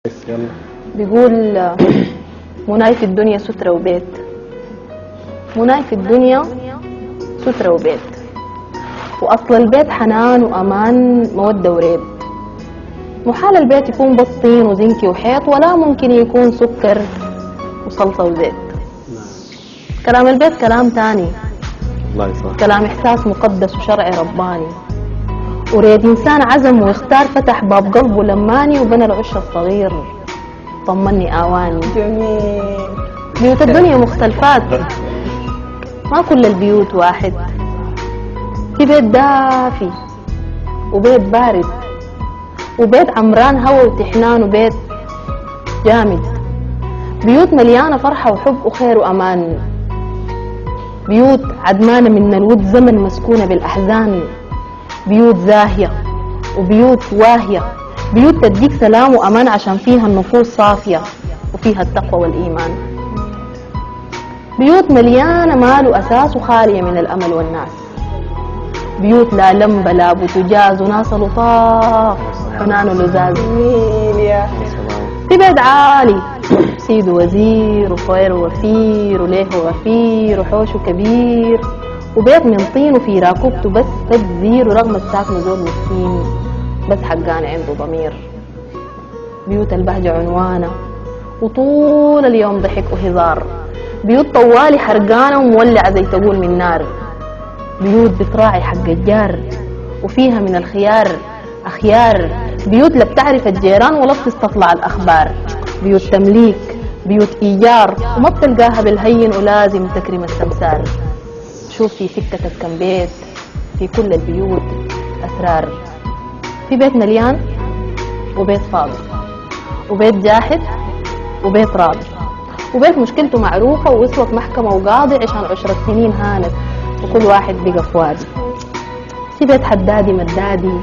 يلا. بيقول مناي في الدنيا سترة وبيت. مناي في الدنيا سترة وبيت، وأصل البيت حنان وأمان مودة وريب. محال البيت يكون بس طين وزنكي وحيط، ولا ممكن يكون سكر وصلصة وزيت. كلام البيت كلام تاني، الله يسلمك. كلام إحساس مقدس وشرعي رباني، وريد إنسان عزم واختار، فتح باب قلبه لماني وبنى العش الصغير طمني آواني. جميل. بيوت الدنيا مختلفات، ما كل البيوت واحد. في بيت دافي وبيت بارد، وبيت عمران هوا وتحنان، وبيت جامد. بيوت مليانة فرحة وحب وخير وأمان، بيوت عدمانة من الود زمن مسكونة بالأحزان. بيوت زاهية وبيوت واهية، بيوت تديك سلام وأمان عشان فيها النفوس صافية وفيها التقوى والإيمان. بيوت مليانة مال وأساس وخالية من الأمل والناس. بيوت لا لمبة لا بوتجاز، وناس لطاف حنان ولزاز. جميل يا أخي. في بيت عالي سيد وزير وخير ووفير وليه وغفير وحوش كبير، وبيت من طين وفي راكوبته بس تدزير، ورغم الساكن زول مسكين بس حقاني عنده ضمير. بيوت البهجة عنوانة وطول اليوم ضحك وهزار، بيوت طوالي حرقانة ومولعة زي تقول من نار. بيوت بتراعي حق الجار وفيها من الخيار أخيار، بيوت لا بتعرف الجيران ولا بتستطلع الأخبار. بيوت تمليك بيوت إيجار، وما بتلقاها بالهين ولازم تكرم السمسار. شوف في سكتك كم بيت، في كل البيوت أسرار. في بيت مليان وبيت فاضي، وبيت جاحد وبيت راضي، وبيت مشكلته معروفة ووصلت محكمة وقاضي عشان 10 سنين هانت وكل واحد بقى في وادي. في بيت حدادي مدادي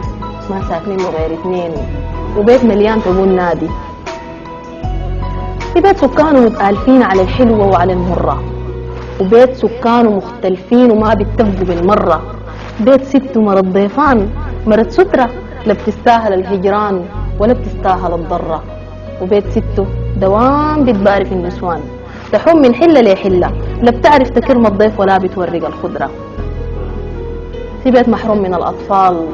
ما ساكنين غير 2، وبيت مليان تقول نادي. في بيت سكانه متآلفين على الحلوة وعلى المرة، وبيت سكانه مختلفين وما بيتفقوا بالمرة. بيت ست مرت ضيفان مرت سترة، لا بتستاهل الهجران ولا بتستاهل الضرة. وبيت سته دوام بتباري في النسوان، تحوم من حلة لحلة، لا بتعرف تكرم الضيف ولا بتورق الخضرة. في بيت محروم من الأطفال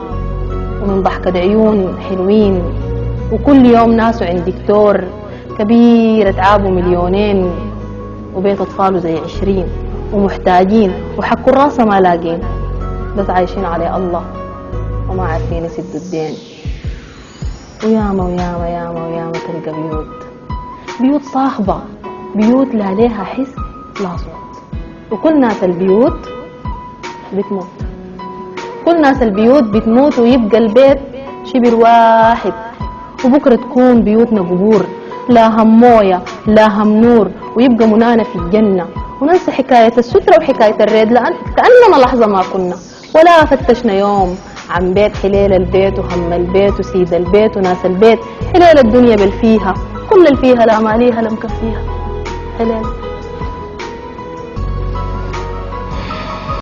ومن ضحكة عيون حلوين، وكل يوم ناسه عند دكتور كبير اتعابه 2,000,000. وبيت أطفاله زي 20 ومحتاجين وحكوا الراسة ما لاقين، بس عايشين على الله وما عارفين يسدوا الدين. وياما وياما ياما وياما تلقى بيوت صاخبة، بيوت لا ليها حس لا صوت، وكل ناس البيوت بتموت. كل ناس البيوت بتموت ويبقى البيت شبر واحد، وبكرة تكون بيوتنا قبور، لا هم موية لا هم نور، ويبقى منانا في الجنة. وننسى حكاية السترة وحكاية الريد كأننا لحظة ما كنا، ولا فتشنا يوم عن بيت حليل البيت وهم البيت وسيد البيت وناس البيت. حليل الدنيا بالفيها كل الفيها لا ماليها لم كفيها. حليل